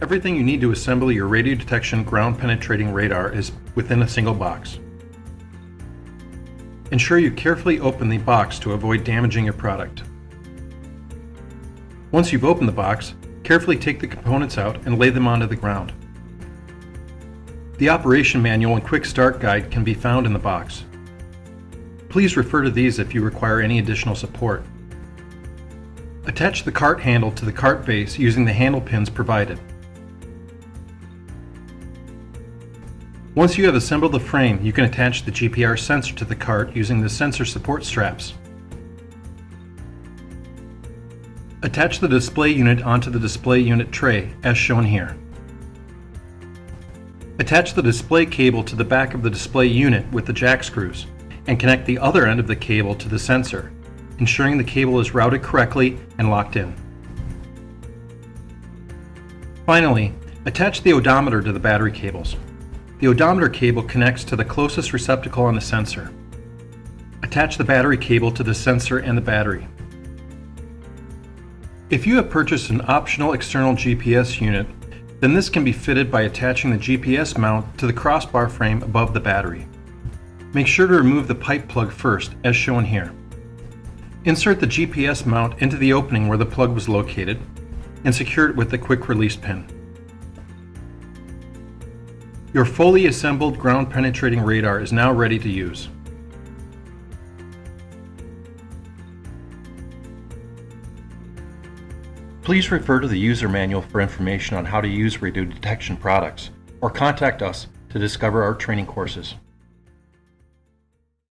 Everything you need to assemble your radio detection ground penetrating radar is within a single box. Ensure you carefully open the box to avoid damaging your product. Once you've opened the box, carefully take the components out and lay them onto the ground. The operation manual and quick start guide can be found in the box. Please refer to these if you require any additional support. Attach the cart handle to the cart base using the handle pins provided. Once you have assembled the frame, you can attach the GPR sensor to the cart using the sensor support straps. Attach the display unit onto the display unit tray, as shown here. Attach the display cable to the back of the display unit with the jack screws, and connect the other end of the cable to the sensor, ensuring the cable is routed correctly and locked in. Finally, attach the odometer to the battery cables. The odometer cable connects to the closest receptacle on the sensor. Attach the battery cable to the sensor and the battery. If you have purchased an optional external GPS unit, then this can be fitted by attaching the GPS mount to the crossbar frame above the battery. Make sure to remove the pipe plug first, as shown here. Insert the GPS mount into the opening where the plug was located and secure it with the quick release pin. Your fully assembled ground penetrating radar is now ready to use. Please refer to the user manual for information on how to use radio detection products, or contact us to discover our training courses.